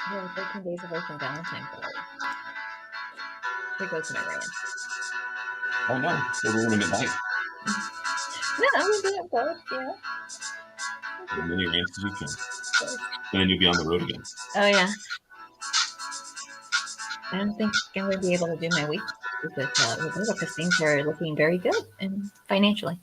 We're 13 days away from Valentine's Day. Here goes my rant. Oh no, still doing them at night. No, I'm gonna do it both, yeah. As many rants as you can. And then you'll be on the road again. Oh yeah. I don't think I'm gonna be able to do my week with Roberta because things are looking very good and financially.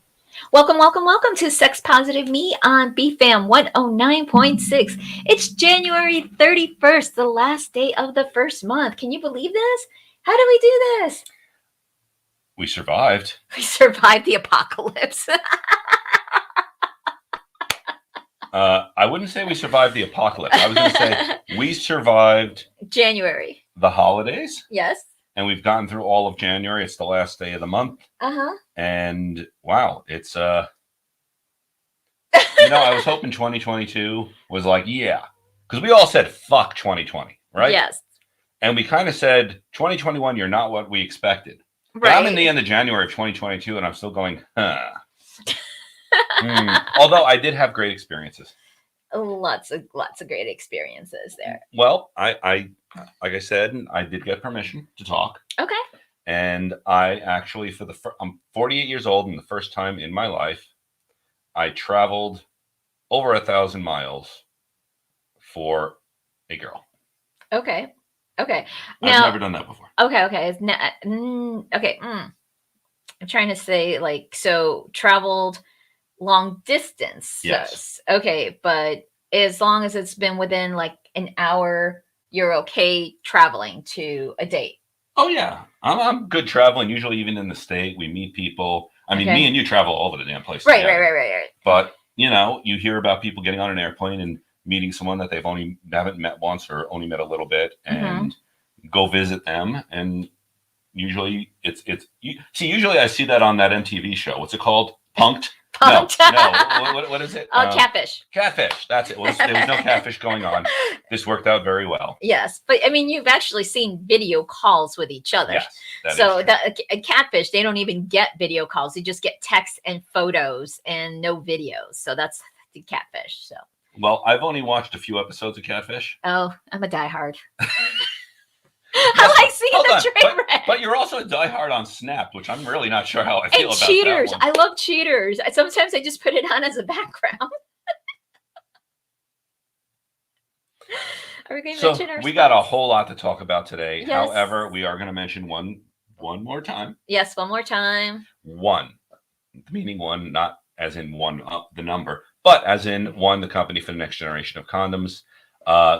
Welcome, welcome, welcome to Sex Positive Me on BFAM 109.6. It's January 31st, the last day of the first month. Can you believe this? How do we do this? We survived. We survived the apocalypse. I wouldn't say we survived the apocalypse. I was going to say we survived January. the holidays. Yes. And we've gotten through all of January. It's the last day of the month. Uh-huh. And wow, it's I was hoping 2022 was like, yeah. Because we all said fuck 2020, right? Yes. And we kind of said 2021, you're not what we expected. Right. But I'm in the end of January of 2022 and I'm still going, huh. Although I did have great experiences. Lots of great experiences there. Well, I like I said, I did get permission to talk. Okay. And I actually, I'm 48 years old, and the first time in my life, I traveled over 1,000 miles for a girl. Okay. Okay. I've never done that before. Okay. Okay. I'm trying to say, like, so traveled long distance. Yes. Okay, but as long as it's been within like an hour, you're okay traveling to a date. Oh yeah, I'm good traveling. Usually, even in the state, we meet people. I mean, me and you travel all over the damn place. Right. But you hear about people getting on an airplane and meeting someone that haven't met once or only met a little bit, and go visit them. And usually, usually I see that on that MTV show. What's it called? Punked. No. What is it? Catfish. Catfish. That's it. There was no catfish going on. This worked out very well. Yes, but I mean, you've actually seen video calls with each other. Yes. So a catfish, they don't even get video calls. They just get text and photos and no videos. So that's the catfish. So. Well, I've only watched a few episodes of Catfish. Oh, I'm a diehard. I like seeing the train wreck. But you're also a diehard on Snap, which I'm really not sure how I feel about. Cheaters. That one. I love Cheaters. Sometimes I just put it on as a background. Are we going to mention our we got a whole lot to talk about today. Yes. However, we are going to mention one more time. Yes, one more time. One, meaning one, not as in one up the number, but as in one, the company for the next generation of condoms.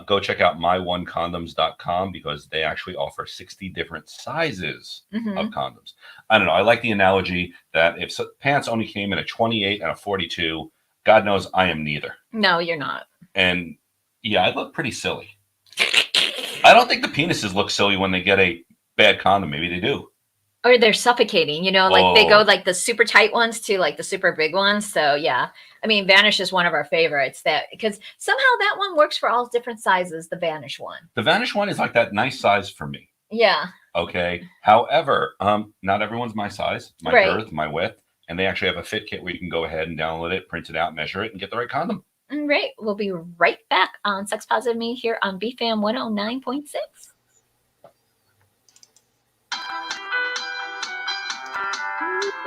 Go check out myonecondoms.com because they actually offer 60 different sizes of condoms. I don't know. I like the analogy that if pants only came in a 28 and a 42, God knows I am neither. No, you're not. And yeah, I look pretty silly. I don't think the penises look silly when they get a bad condom. Maybe they do. Or they're suffocating, like they go like the super tight ones to like the super big ones. So yeah, I mean, Vanish is one of our favorites because somehow that one works for all different sizes. The Vanish one. The Vanish one is like that nice size for me. Yeah. Okay. However, not everyone's my size, my girth, my width, and they actually have a fit kit where you can go ahead and download it, print it out, measure it, and get the right condom. Right. We'll be right back on Sex Positive Me here on BFAM 109.6.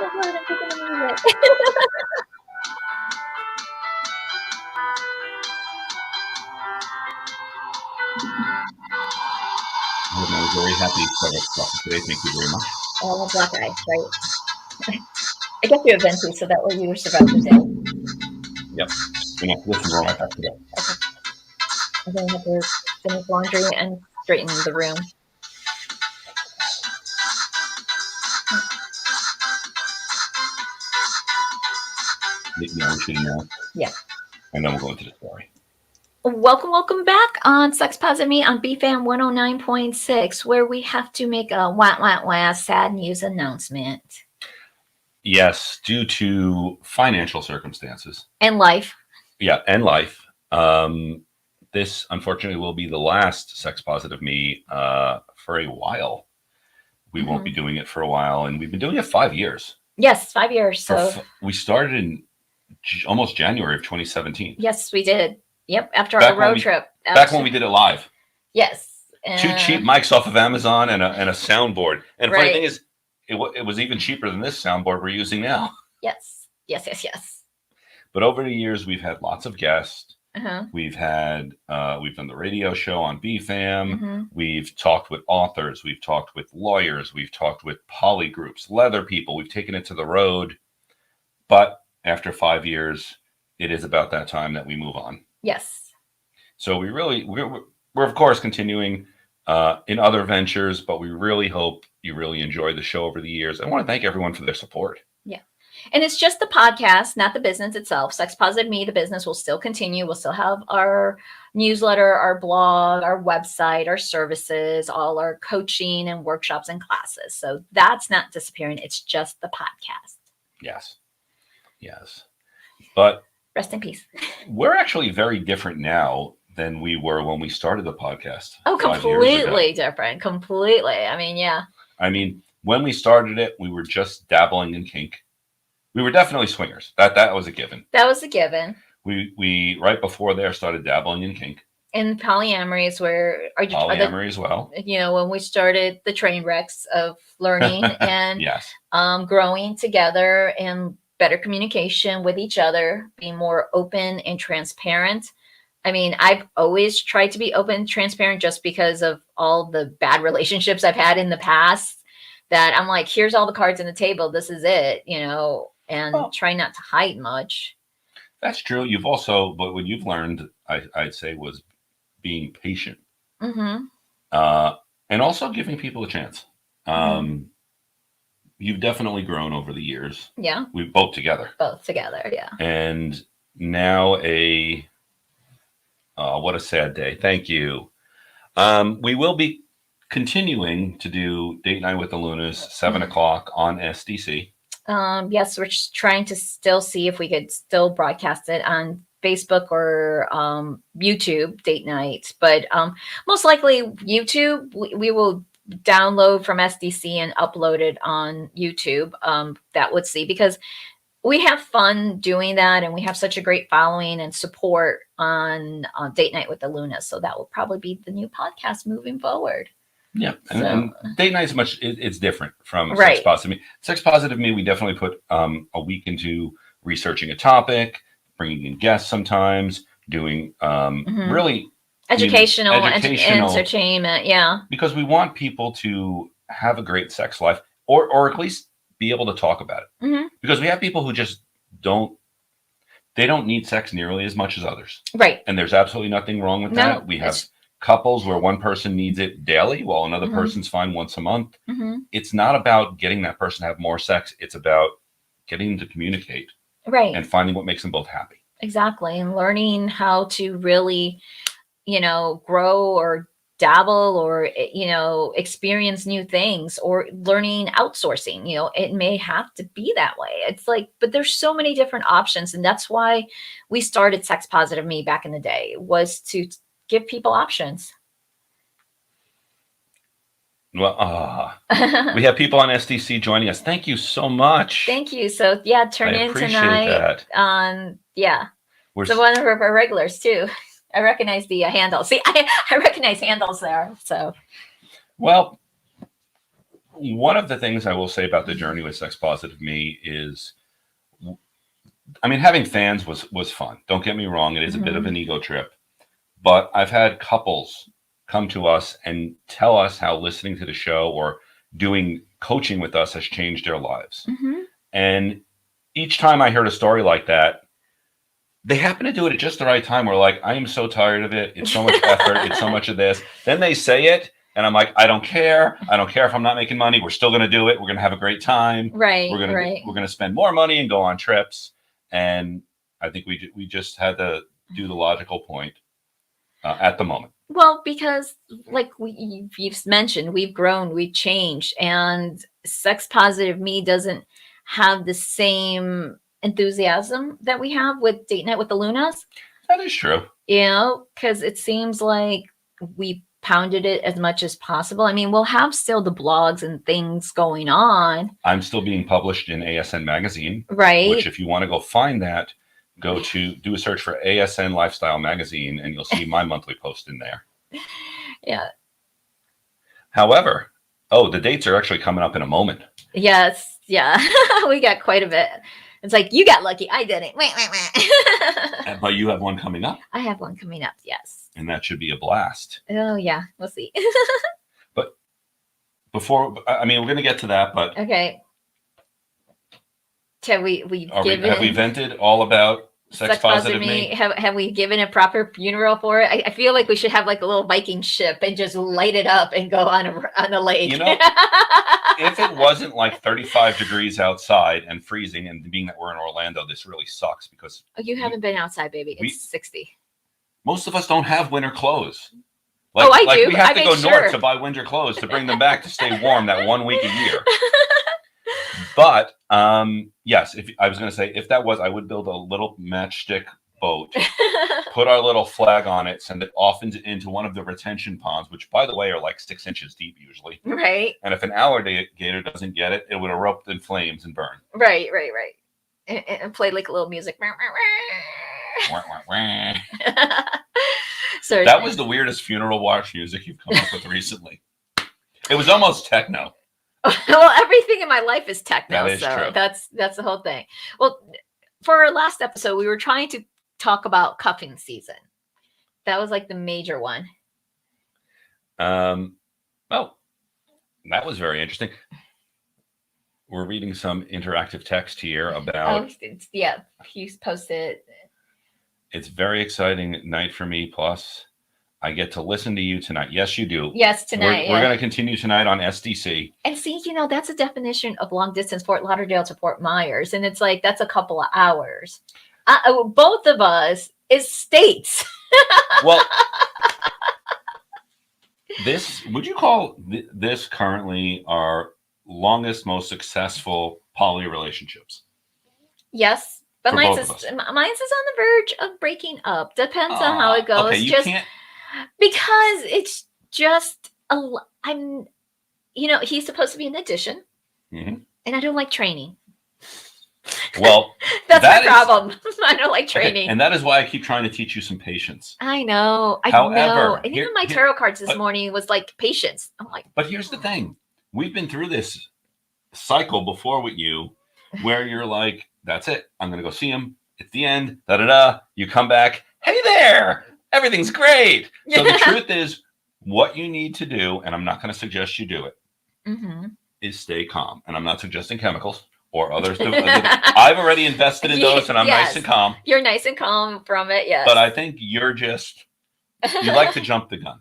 I was very happy to start us today. Thank you very much. Oh, black eye, right? I guess you have Venti, so that way you were survived the day. Yep. We're not listening all right back today. Okay. I'm going to have to finish laundry and straighten the room. Yeah. And then we'll go into the story. Welcome back on Sex Positive Me on BFAM 109.6, where we have to make a sad news announcement. Yes, due to financial circumstances. And life. Yeah, and life. This, unfortunately, will be the last Sex Positive Me for a while. We won't be doing it for a while, and we've been doing it 5 years. Yes, 5 years. So we started in almost January of 2017. Yes, we did. Yep, after our road trip. Back when we did it live. Yes. Two cheap mics off of Amazon and a soundboard. And funny thing Right. is, it was even cheaper than this soundboard we're using now. Yes. Yes. Yes. Yes. But over the years, we've had lots of guests. Uh-huh. We've done the radio show on BFAM. Mm-hmm. We've talked with authors. We've talked with lawyers. We've talked with poly groups, leather people. We've taken it to the road. But after 5 years, it is about that time that we move on. Yes. So we're of course continuing in other ventures, but we really hope you really enjoyed the show over the years. I want to thank everyone for their support. Yeah. And it's just the podcast, not the business itself. Sex Positive Me, the business, will still continue. We'll still have our newsletter, our blog, our website, our services, all our coaching and workshops and classes. So that's not disappearing. It's just the podcast. Yes. Yes. But rest in peace. We're actually very different now than we were when we started the podcast. Oh, completely different. Completely. I mean, yeah. I mean, when we started it, we were just dabbling in kink. We were definitely swingers. That was a given. That was a given. We right before there started dabbling in kink. And polyamory is where polyamory as well. You know, when we started the train wrecks of learning and yes. Growing together and better communication with each other, being more open and transparent. I mean, I've always tried to be open and transparent just because of all the bad relationships I've had in the past, that I'm like, here's all the cards on the table. This is it, you know, and try not to hide much. That's true. But what you've learned, I'd say, was being patient. Mm-hmm. And also giving people a chance. Mm-hmm. You've definitely grown over the years. Yeah. We both together. Yeah. And now what a sad day. Thank you. We will be continuing to do Date Night with the Lunas, 7 o'clock on SDC. Yes, we're just trying to still see if we could still broadcast it on Facebook or YouTube, Date Night. But most likely YouTube, we will download from SDC and upload it on YouTube. That would see, because we have fun doing that, and we have such a great following and support on Date Night with the Lunas. So that will probably be the new podcast moving forward. Yeah, and Date Night is it's different from Sex Positive Me. Sex Positive Me, we definitely put a week into researching a topic, bringing in guests sometimes, doing really educational entertainment. Yeah, because we want people to have a great sex life, or at least be able to talk about it. Mm-hmm. Because we have people who just don't need sex nearly as much as others. Right. And there's absolutely nothing wrong with that. We have couples where one person needs it daily while another person's fine once a month. Mm-hmm. It's not about getting that person to have more sex. It's about getting them to communicate. Right. And finding what makes them both happy. Exactly. And learning how to really, grow or dabble or, experience new things, or learning outsourcing. It may have to be that way. It's like, but there's so many different options. And that's why we started Sex Positive Me back in the day, was to give people options. Well, we have people on SDC joining us. Thank you so much. Thank you. So tune in tonight. That. So one of our regulars too. I recognize the handle. See, I recognize handles there. So, well, one of the things I will say about the journey with Sex Positive Me is, I mean, having fans was fun. Don't get me wrong; it is a bit of an ego trip. But I've had couples come to us and tell us how listening to the show or doing coaching with us has changed their lives. Mm-hmm. And each time I heard a story like that, they happen to do it at just the right time. We're like, I am so tired of it. It's so much effort. It's so much of this. Then they say it, and I'm like, I don't care. I don't care if I'm not making money. We're still going to do it. We're going to have a great time. Right. We're going to spend more money and go on trips. And I think we just had to do the logical point at the moment. Well, because like you've mentioned, we've grown, we've changed, and Sex Positive Me doesn't have the same enthusiasm that we have with Date Night with the Lunas. That is true. Because it seems like we pounded it as much as possible. I mean, we'll have still the blogs and things going on. I'm still being published in ASN Magazine. Right. Which, if you want to go find that, do a search for ASN Lifestyle Magazine, and you'll see my monthly post in there. Yeah. However, the dates are actually coming up in a moment. Yes. Yeah. We got quite a bit. It's like, you got lucky. I didn't. But you have one coming up. I have one coming up. Yes. And that should be a blast. Oh, yeah. We'll see. But before, I mean, we're going to get to that, but Okay. Have we vented all about sex positive me? Have we given a proper funeral for it? I feel like we should have like a little Viking ship and just light it up and go on a lake. You know, if it wasn't like 35 degrees outside and freezing, and being that we're in Orlando, this really sucks because you haven't been outside, baby. It's 60. Most of us don't have winter clothes. I do. We have to go north to buy winter clothes to bring them back to stay warm that 1 week a year. But yes, I was going to say, if that was, I would build a little matchstick boat, put our little flag on it, send it off into one of the retention ponds, which, by the way, are like 6 inches deep usually. Right. And if an alligator doesn't get it, it would erupt in flames and burn. Right. And play like a little music. So that was the weirdest funeral watch music you've come up with recently. It was almost techno. Well, everything in my life is techno, that is so true. That's the whole thing. Well, for our last episode, we were trying to talk about cuffing season. That was like the major one. Well, that was very interesting. We're reading some interactive text here about. Yeah, he posted. It's very exciting night for me. Plus, I get to listen to you tonight. Yes, you do. Yes, tonight. We're going to continue tonight on SDC. And see, that's a definition of long distance, Fort Lauderdale to Fort Myers. And it's like, that's a couple of hours. Both of us is states. Well, would you call this currently our longest, most successful poly relationships? Yes. But mine's is on the verge of breaking up. Depends on how it goes. Okay, you can't. Because it's just he's supposed to be an addition, and I don't like training. Well, that's my problem. I don't like training, and that is why I keep trying to teach you some patience. I know. However, and even my tarot cards this morning was like patience. I'm like, but here's the thing: we've been through this cycle before with you, where you're like, "That's it. I'm going to go see him. It's the end. You come back. Hey there. Everything's great." So the truth is, what you need to do, and I'm not going to suggest you do it, is stay calm. And I'm not suggesting chemicals or others. I've already invested in those, and I'm nice and calm. You're nice and calm from it, yes. But I think you like to jump the gun.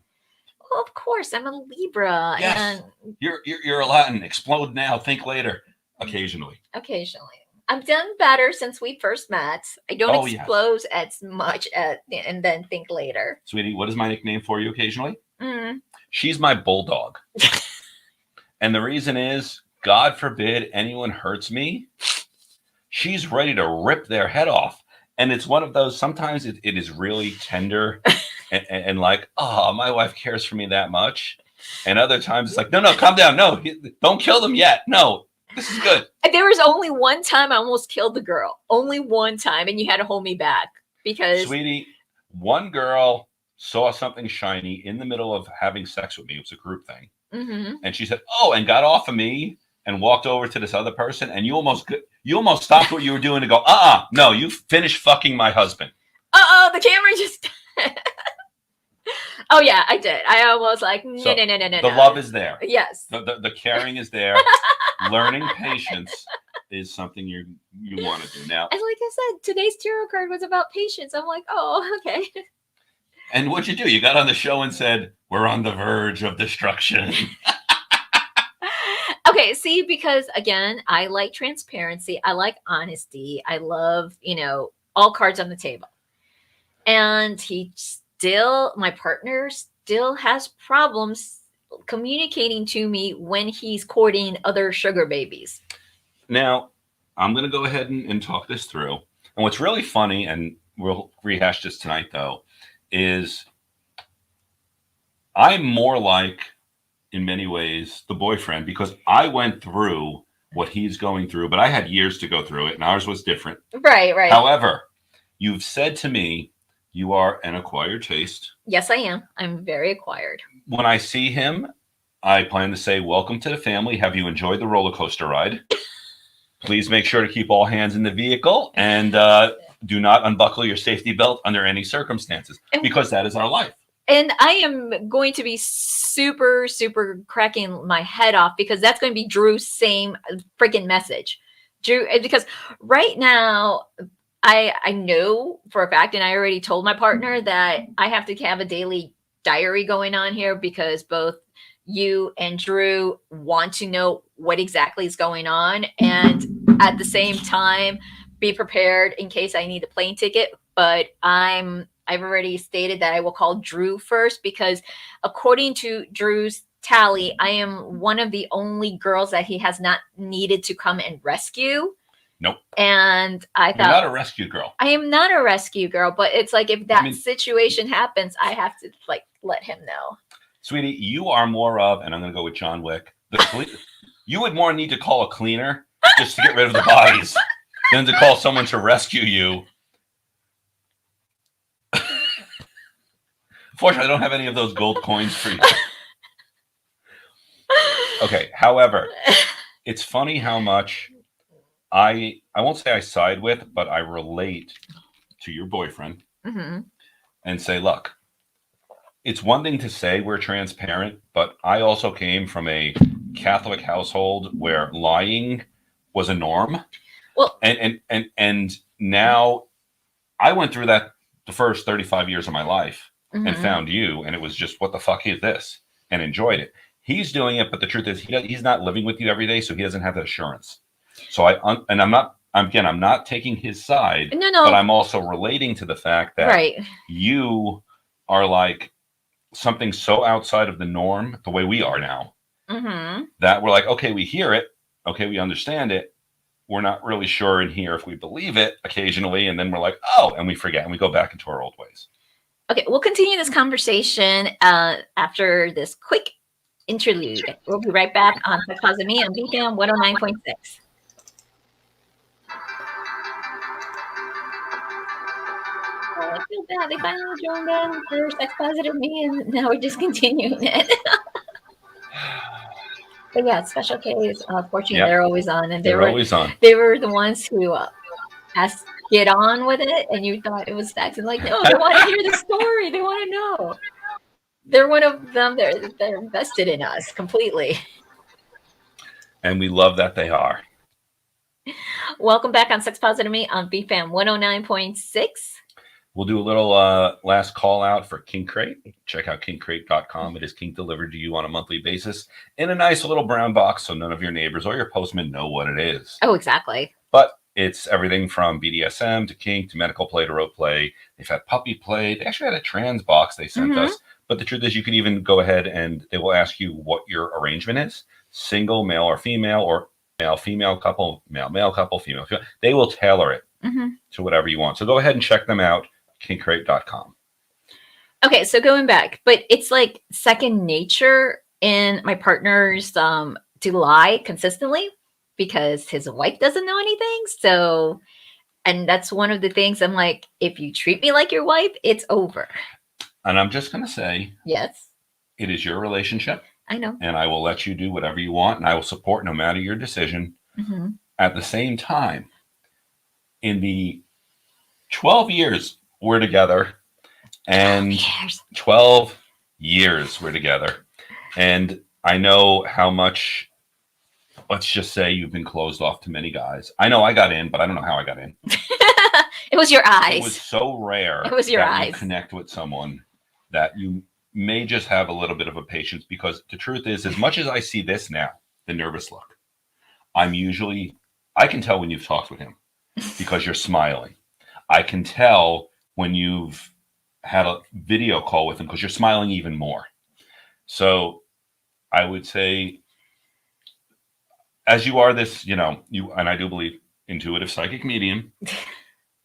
Well, of course, I'm a Libra. Yes. And you're a Latin. Explode now, think later. Occasionally. I've done better since we first met. I don't explode as much and then think later. Sweetie, what is my nickname for you occasionally? She's my bulldog. And the reason is, God forbid anyone hurts me, she's ready to rip their head off. And it's one of those, sometimes it is really tender and like, oh, my wife cares for me that much. And other times it's like, no, calm down. No, don't kill them yet. No. This is good. There was only one time I almost killed the girl. Only one time, and you had to hold me back because... Sweetie, one girl saw something shiny in the middle of having sex with me. It was a group thing. And she said, oh, and got off of me and walked over to this other person, and you almost stopped what you were doing to go, no, you finished fucking my husband. The camera just... Oh, yeah, I did. I almost like, no. The love is there. Yes. The caring is there. Learning patience is something you want to do now. And like I said, today's tarot card was about patience. I'm like, oh, okay. And what'd you do? You got on the show and said, we're on the verge of destruction. Okay, see, because again, I like transparency. I like honesty. I love, all cards on the table. And my partner still has problems communicating to me when he's courting other sugar babies. Now, I'm going to go ahead and talk this through. And what's really funny, and we'll rehash this tonight, though, is I'm more like, in many ways, the boyfriend, because I went through what he's going through, but I had years to go through it, and ours was different. Right. However, you've said to me, You are an acquired taste. Yes, I am. I'm very acquired. When I see him, I plan to say, welcome to the family. Have you enjoyed the roller coaster ride? Please make sure to keep all hands in the vehicle and do not unbuckle your safety belt under any circumstances, because that is our life. And I am going to be super, super cracking my head off, because that's going to be Drew's same freaking message. Drew, because right now, I know for a fact, and I already told my partner that I have to have a daily diary going on here, because both you and Drew want to know what exactly is going on, and at the same time be prepared in case I need a plane ticket. But I've already stated that I will call Drew first, because according to Drew's tally, I am one of the only girls that he has not needed to come and rescue. Nope. And I thought, you're not a rescue girl. I am not a rescue girl, but it's like, if that situation happens, I have to like let him know. Sweetie, you are more of, and I'm going to go with John Wick, you would more need to call a cleaner just to get rid of the bodies than to call someone to rescue you. Fortunately, I don't have any of those gold coins for you. Okay, however, it's funny how much I won't say I side with, but I relate to your boyfriend and say, look, it's one thing to say we're transparent, but I also came from a Catholic household where lying was a norm. Well, and now I went through that the first 35 years of my life and found you, and it was just, what the fuck is this? And enjoyed it. He's doing it, but the truth is he's not living with you every day, so he doesn't have that assurance. So I'm not taking his side, no. But I'm also relating to the fact that you are like something so outside of the norm, the way we are now, that we're like, okay, we hear it, okay, we understand it, we're not really sure in here if we believe it occasionally, and then we're like, oh, and we forget, and we go back into our old ways. Okay, we'll continue this conversation after this quick interlude. We'll be right back on Sex Positive Me on BFAM 109.6. I feel bad. They finally joined in for Sex Positive Me, and now we're just continuing it. But yeah, Special K's, fortunately, they're always on, and they're always on. They were the ones who asked get on with it, and you thought it was sex, and like, no, they want to hear the story. They want to know. They're one of them. They're invested in us completely, and we love that they are. Welcome back on Sex Positive Me on BFAM 109.6. We'll do a little last call out for Kink Crate. Check out kinkcrate.com. It is kink delivered to you on a monthly basis in a nice little brown box, so none of your neighbors or your postmen know what it is. Oh, exactly. But it's everything from BDSM to kink to medical play to rope play. They've had puppy play. They actually had a trans box they sent us. But the truth is, you could even go ahead and they will ask you what your arrangement is. Single, male or male-female couple, male-male couple, female-female. They will tailor it to whatever you want. So go ahead and check them out. kinkcrate.com. Okay, so going back, but it's like second nature in my partner's to lie consistently because his wife doesn't know anything. So, and that's one of the things I'm like, if you treat me like your wife, it's over. And I'm just going to say, yes, it is your relationship. I know. And I will let you do whatever you want, and I will support no matter your decision. At the same time, in the 12 years we're together, and 12 years we're together, and I know how much, let's just say, you've been closed off to many guys. I know I got in, but I don't know how I got in. It was your eyes. It was so rare. It was your eyes. You connect with someone that you may just have a little bit of a patience, because the truth is, as much as I see this now, the nervous look, I can tell when you've talked with him because you're smiling. I can tell when you've had a video call with him because you're smiling even more. So I would say, as you are this, you and I do believe intuitive psychic medium,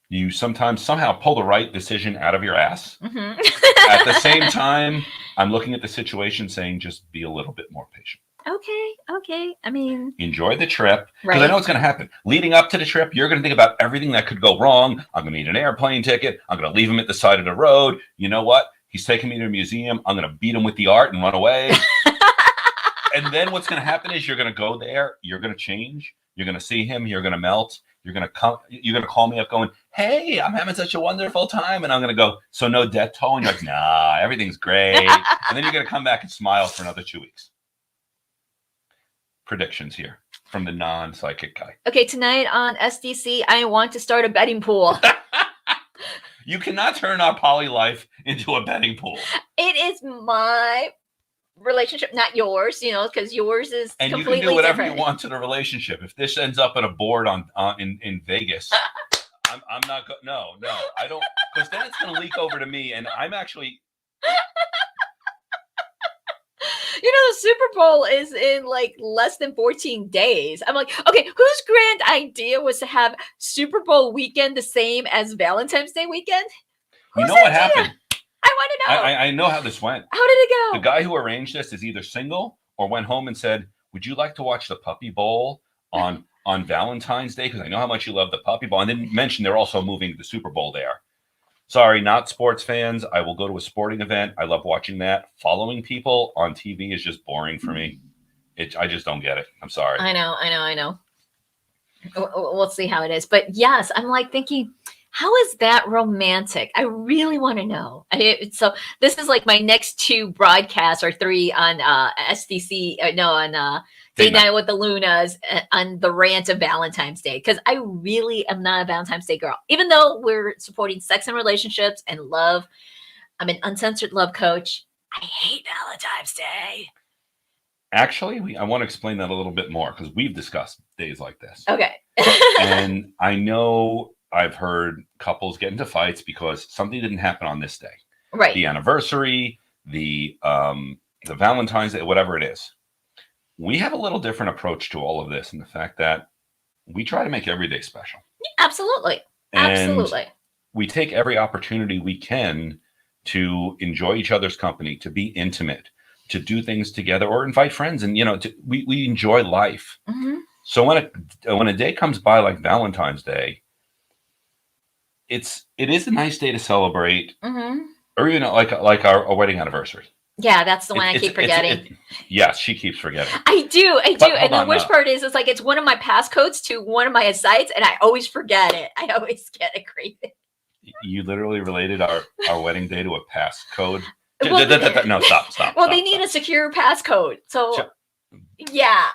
you sometimes somehow pull the right decision out of your ass. At the same time, I'm looking at the situation saying, just be a little bit more patient. Okay. I mean, Enjoy the trip, because I right. know it's going to happen. Leading up to the trip, you're going to think about everything that could go wrong. I'm going to need an airplane ticket. I'm going to leave him at the side of the road. You know what? He's taking me to a museum. I'm going to beat him with the art and run away. And then what's going to happen is you're going to go there. You're going to change. You're going to see him. You're going to melt. You're going to come. You're going to call me up going, "Hey, I'm having such a wonderful time." And I'm going to go, "So no death toll?" And you're like, "Nah, everything's great." And then you're going to come back and smile for another 2 weeks. Predictions here from the non-psychic guy. Okay, tonight on SDC, I want to start a betting pool. You cannot turn our poly life into a betting pool. It is my relationship, not yours, because yours is and completely you can do whatever different. you want to the relationship. If this ends up at a board in Vegas, I'm not no, I don't, because then it's going to leak over to me, and I'm actually. The Super Bowl is in like less than 14 days. I'm like, okay, whose grand idea was to have Super Bowl weekend the same as Valentine's Day weekend? You know what happened? I want to know. I know how this went. How did it go? The guy who arranged this is either single or went home and said, "Would you like to watch the Puppy Bowl on Valentine's Day? Because I know how much you love the Puppy Bowl." And then mention they're also moving the Super Bowl there. Sorry, not sports fans. I will go to a sporting event. I love watching that. Following people on TV is just boring for me. I just don't get it. I'm sorry. I know. We'll see how it is. But yes, I'm like thinking, how is that romantic? I really want to know. So this is like my next 2 broadcasts, or 3 on SDC. On Date Night with the Lunas, on the rant of Valentine's Day, because I really am not a Valentine's Day girl. Even though we're supporting sex and relationships and love, I'm an uncensored love coach. I hate Valentine's Day. Actually, I want to explain that a little bit more, because we've discussed days like this. Okay. And I know I've heard couples get into fights because something didn't happen on this day. Right. The anniversary, the Valentine's Day, whatever it is. We have a little different approach to all of this, in the fact that we try to make every day special. Absolutely. And we take every opportunity we can to enjoy each other's company, to be intimate, to do things together, or invite friends. And, we enjoy life. Mm-hmm. So when a day comes by like Valentine's Day, it is a nice day to celebrate, mm-hmm. or even like our wedding anniversary. Yeah, that's the one I keep forgetting. Yes, she keeps forgetting. I do. And the worst part is, it's like it's one of my passcodes to one of my sites, and I always forget it. I always get it crazy. You literally related our wedding day to a passcode. Well, No, stop. Well, they need a secure passcode. So, yeah.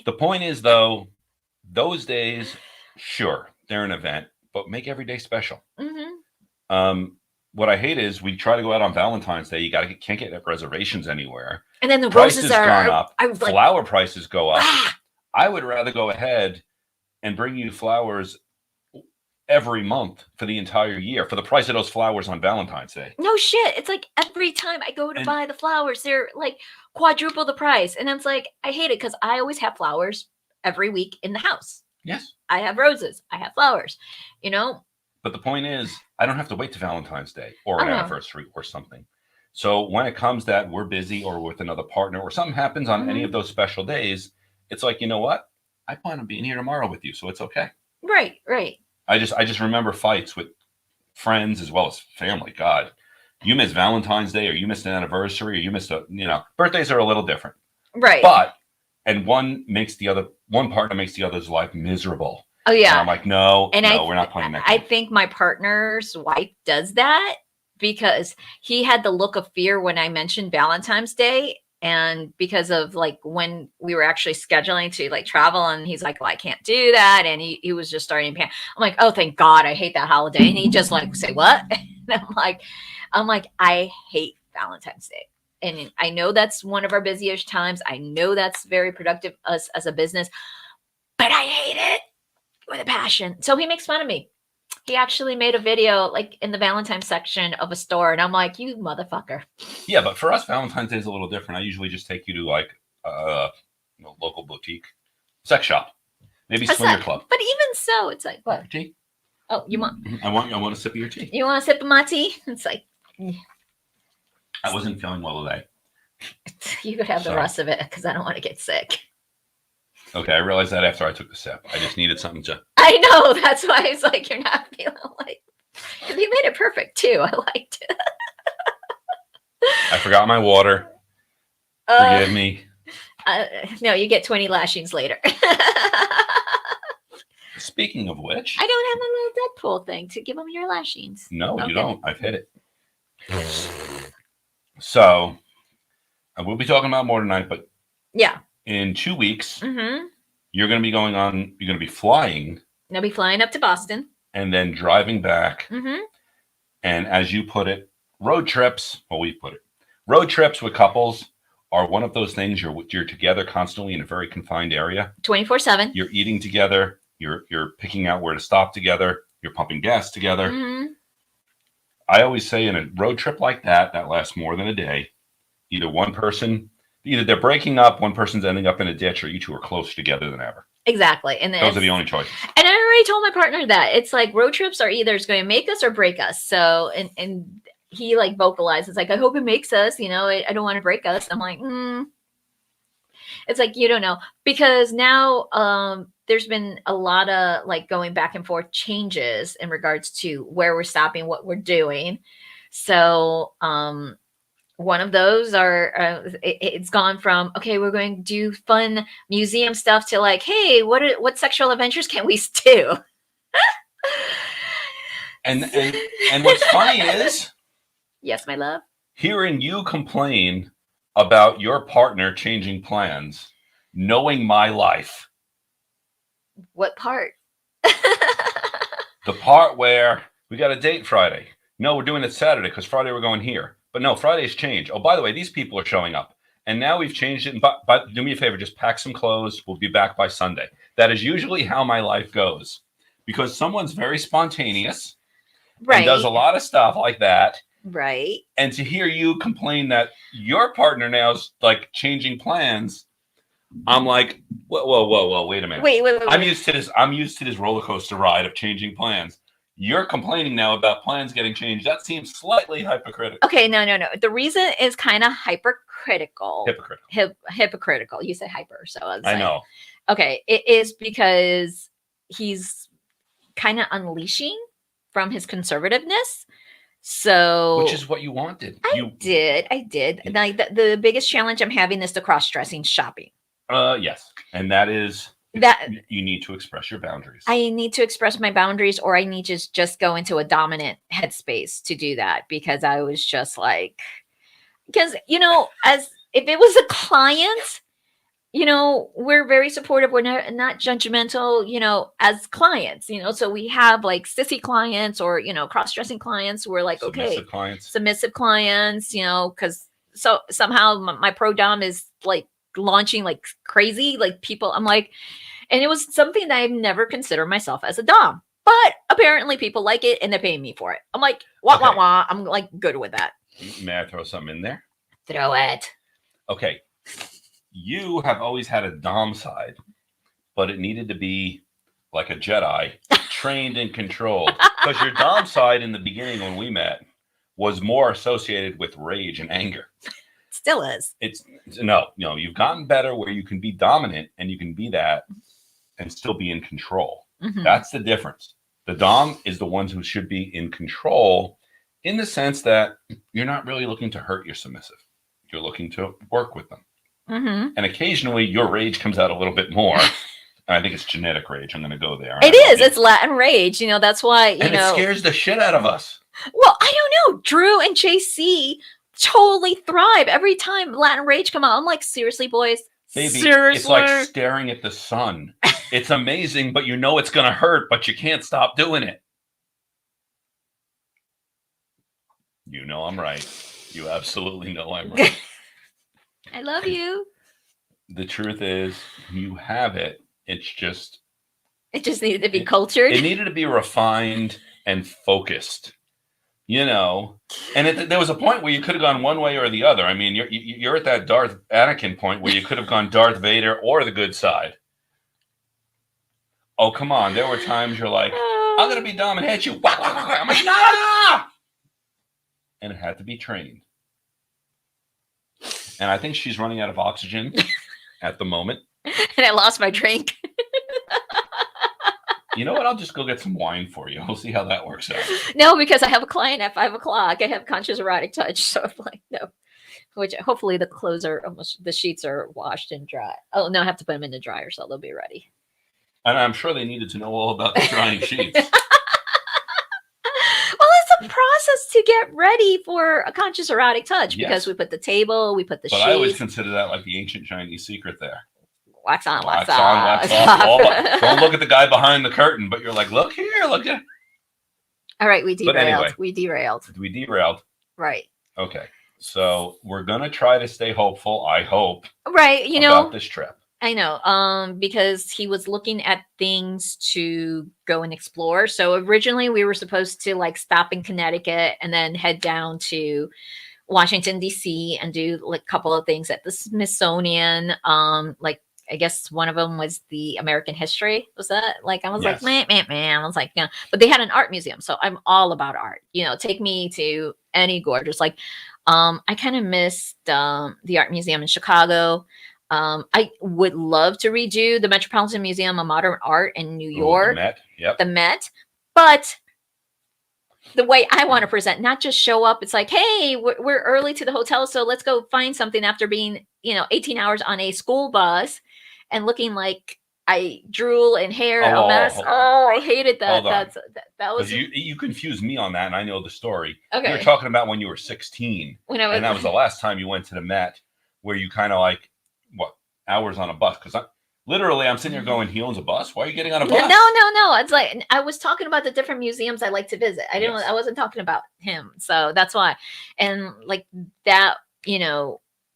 The point is, though, those days, sure, they're an event, but make every day special. Mm-hmm. What I hate is we try to go out on Valentine's Day. You can't get reservations anywhere. And then the prices roses are gone up. I was like, flower prices go up. I would rather go ahead and bring you flowers every month for the entire year for the price of those flowers on Valentine's Day. No shit. It's like every time I go to buy the flowers, they're like quadruple the price. And it's like, I hate it, because I always have flowers every week in the house. Yes. I have roses. I have flowers, But the point is, I don't have to wait to Valentine's Day or an anniversary or something. So when it comes that we're busy or with another partner or something happens on any of those special days, it's like, you know what? I plan on being here tomorrow with you, so it's okay. Right. I just remember fights with friends as well as family. God, you missed Valentine's Day, or you missed an anniversary, or you missed birthdays are a little different. Right. But one partner makes the other's life miserable. Oh yeah. And I'm like, no, we're not playing that game. I think my partner's wife does that, because he had the look of fear when I mentioned Valentine's Day, and because of like when we were actually scheduling to like travel, and he's like, well, I can't do that, and he was just starting to panic. I'm like, oh, thank God, I hate that holiday. And he just like, say what? And I'm like, I hate Valentine's Day. And I know that's one of our busiest times. I know that's very productive us as a business, but I hate it with a passion. So he makes fun of me. He actually made a video like in the Valentine's section of a store, and I'm like, you motherfucker. Yeah, but for us, Valentine's Day is a little different. I usually just take you to like local boutique sex shop, maybe swinger club. But even so, it's like, what? Tea? Oh, you want? I want a sip of your tea. You want a sip of my tea? It's like, I wasn't feeling well today. You could have the So, rest of it because I don't want to get sick. okay, I realized that after I took the sip. I just needed something to. I know. That's why it's like you're not feeling like. Because you made it perfect too. I liked it. I forgot my water. Forgive me. No, you get 20 lashings later. Speaking of which, I don't have a little Deadpool thing to give them your lashings. no, Okay. you don't. I've hit it. So, we'll be talking about more tonight, but Yeah. in 2 weeks, Mm-hmm. you're going to be flying They'll be flying up to Boston. and then driving back. Mm-hmm. And as you put it, road trips, well, we put it, road trips with couples are one of those things you're together constantly in a very confined area. 24/7. You're eating together. You're picking out where to stop together. You're pumping gas together. Mm-hmm. I always say in a road trip like that lasts more than a day, either they're breaking up, one person's ending up in a ditch, or you two are closer together than ever. Exactly. And those are the only choices. And I already told my partner that it's like road trips are either it's going to make us or break us. So, and he like vocalizes like, I hope it makes us, I don't want to break us. I'm like, It's like, you don't know, because now there's been a lot of like going back and forth changes in regards to where we're stopping, what we're doing. So, one of those it's gone from, okay, we're going to do fun museum stuff to like, hey, what sexual adventures can we do? And what's funny is, yes, my love, hearing you complain about your partner changing plans, knowing my life. What part? The part where we got a date Friday. No, we're doing it Saturday because Friday we're going here. But no, Friday's changed. Oh, by the way, these people are showing up. And now we've changed it. But do me a favor, just pack some clothes. We'll be back by Sunday. That is usually how my life goes. Because someone's very spontaneous. Right. And does a lot of stuff like that. Right. And to hear you complain that your partner now's like changing plans, I'm like, whoa, wait a minute. Wait. I'm used to this roller coaster ride of changing plans. You're complaining now about plans getting changed. That seems slightly hypocritical. Okay, no. The reason is kind of hypocritical. Hypocritical. You said hyper, so I know. Okay, it is because he's kind of unleashing from his conservativeness. So, which is what you wanted. I did. Like the biggest challenge I'm having is the cross-dressing shopping. Yes, and that is that you need to express your boundaries. I need to express my boundaries, or I need to just go into a dominant headspace to do that, because I was just like, because as if it was a client, we're very supportive. We're not judgmental, as clients, so we have like sissy clients or, cross-dressing clients. We're like, submissive clients, because so somehow my pro dom is like launching like crazy, like people, I'm like, and it was something that I've never considered myself as a dom, but apparently people like it and they're paying me for it. I'm like, wah. I'm like good with that. May I throw something in there? Throw it. Okay. You have always had a dom side, but it needed to be like a Jedi, trained and controlled. Because your dom side in the beginning when we met was more associated with rage and anger. Still is. It's no, you've gotten better where you can be dominant and you can be that and still be in control. Mm-hmm. That's the difference. The dom is the ones who should be in control, in the sense that you're not really looking to hurt your submissive. You're looking to work with them. Mm-hmm. And occasionally your rage comes out a little bit more. And I think it's genetic rage. I'm going to go there. It is. It's Latin rage. That's why, and it scares the shit out of us. Well, I don't know. Drew and JC totally thrive every time Latin rage come out. I'm like, seriously, boys? Baby, seriously? It's like staring at the sun. It's amazing, but it's going to hurt, but you can't stop doing it. I'm right. You absolutely know I'm right. I love you. The truth is, you have it. It just needed to be cultured. It needed to be refined and focused. And there was a point where you could have gone one way or the other. I mean, you're at that Darth Anakin point where you could have gone Darth Vader or the good side. Oh, come on. There were times you're like, I'm going to be dumb and hit you. I'm like, no! And it had to be trained. And I think she's running out of oxygen at the moment. And I lost my drink. You know what? I'll just go get some wine for you. We'll see how that works out. No, because I have a client at 5:00. I have conscious erotic touch, so I'm like, no. Which hopefully the clothes are almost, the sheets are washed and dry. Oh no, I have to put them in the dryer so they'll be ready. And I'm sure they needed to know all about the drying sheets. Well, it's a process to get ready for a conscious erotic touch because we put the table, we put the sheets. But I always consider that like the ancient Chinese secret there. Wax on, wax on, wax off. Don't look at the guy behind the curtain, but you're like, look here, look at. All right, we derailed. But anyway, we derailed. Right. Okay. So we're gonna try to stay hopeful. I hope. Right. About this trip. I know. Because he was looking at things to go and explore. So originally we were supposed to like stop in Connecticut and then head down to Washington D.C. and do like a couple of things at the Smithsonian. Like I guess one of them was the American history. Was that like, I was like, man. I was like, yeah, but they had an art museum. So I'm all about art, take me to any gorgeous, like, I kind of missed, the art museum in Chicago. I would love to redo the Metropolitan Museum of Modern Art in New York. The Met. Yep. The Met. But the way I want to present, not just show up. It's like, hey, we're early to the hotel, so let's go find something after being, 18 hours on a school bus and looking like I drool and hair a mess. I hated that. That was you confused me on that, and I know the story. Okay. You were talking about when you were 16, and that was the last time you went to the Met, where you kind of like hours on a bus? Because I'm sitting here going, he owns a bus. Why are you getting on a bus? No. It's like I was talking about the different museums I like to visit. I wasn't talking about him, so that's why. And like that,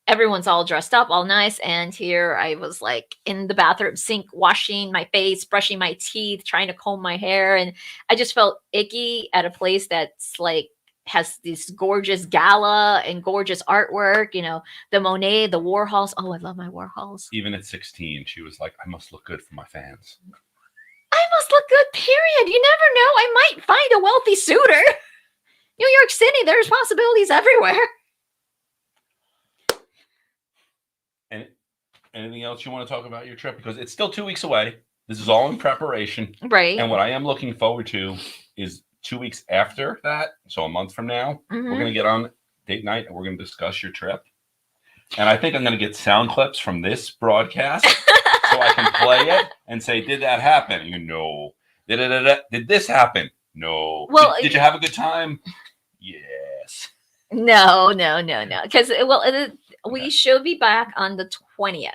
everyone's all dressed up, all nice. And here I was like in the bathroom sink, washing my face, brushing my teeth, trying to comb my hair. And I just felt icky at a place that's like, has this gorgeous gala and gorgeous artwork, the Monet, the Warhols. Oh, I love my Warhols. Even at 16, she was like, I must look good for my fans. I must look good, period. You never know. I might find a wealthy suitor. New York City, there's possibilities everywhere. And anything else you want to talk about your trip? Because it's still 2 weeks away. This is all in preparation. Right. And what I am looking forward to is 2 weeks after that. So a month from now, we're going to get on date night and we're going to discuss your trip. And I think I'm going to get sound clips from this broadcast so I can play it and say, did that happen? You know, did this happen? No. Well, did you have a good time? Yes. No. Because, we should be back on the 20th.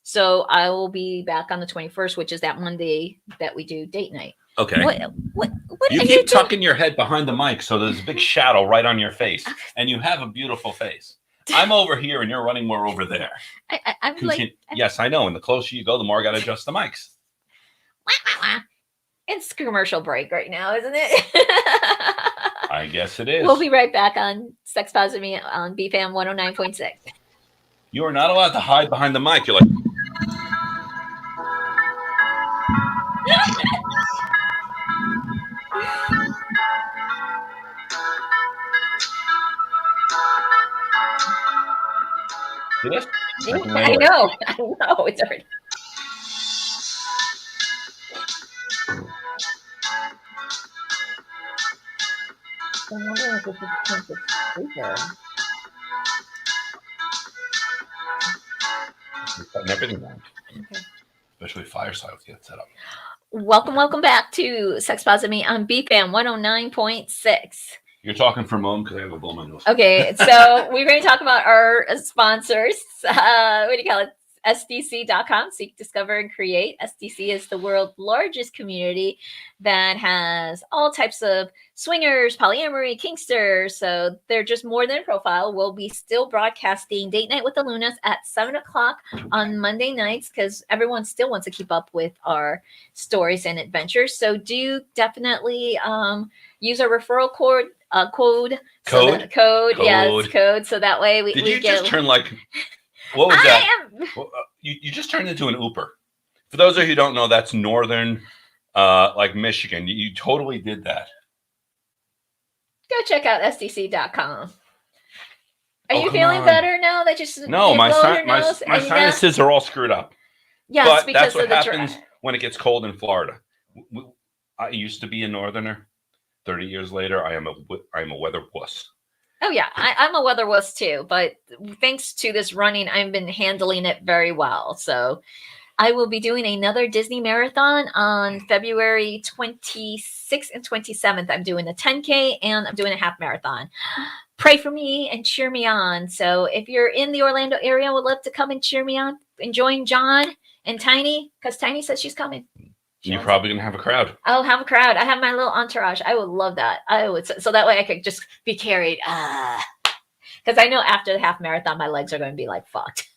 So I will be back on the 21st, which is that Monday that we do date night. Okay. What you keep tucking your head behind the mic, so there's a big shadow right on your face, and you have a beautiful face. I'm over here, and you're running more over there. I'm like, yes, I know. And the closer you go, the more I got to adjust the mics. It's commercial break right now, isn't it? I guess it is. We'll be right back on Sex Positive Me on BFAM 109.6. You are not allowed to hide behind the mic. You're like. I know. It's already. I'm wondering if we should change the speaker. Cutting everything down. Okay. Especially Fireside with get set up. Welcome back to Sex Positive Me on BFAM 109.6. You're talking for a moment because I have to blow my nose. Okay, so we're going to talk about our sponsors. What do you call it? SDC.com, Seek, Discover, and Create. SDC is the world's largest community that has all types of swingers, polyamory, kinksters. So they're just more than a profile. We'll be still broadcasting Date Night with the Lunas at 7 o'clock on Monday nights because everyone still wants to keep up with our stories and adventures. So do definitely use our referral code. Code. Yes, code. So that way we you get. Just turn like. What was that? You just turned into an Uber. For those of you who don't know, that's northern, like Michigan. You totally did that. Go check out SDC.com. Are Oh, you come feeling on. better now that you No, did blow your nose? my And now, sinuses are all screwed up. yes, But that's because what of the happens dry. when it gets cold in Florida. I used to be a northerner. 30 years later, I am a weather wuss. Oh yeah, I'm a weather wuss too, but thanks to this running, I've been handling it very well. So I will be doing another Disney marathon on February 26th and 27th. I'm doing a 10K and I'm doing a half marathon. Pray for me and cheer me on. So if you're in the Orlando area, would love to come and cheer me on and join John and Tiny, because Tiny says she's coming. You're probably going to have a crowd. I'll have a crowd. I have my little entourage. I would love that. I would, so that way I could just be carried. Because I know after the half marathon, my legs are going to be like fucked.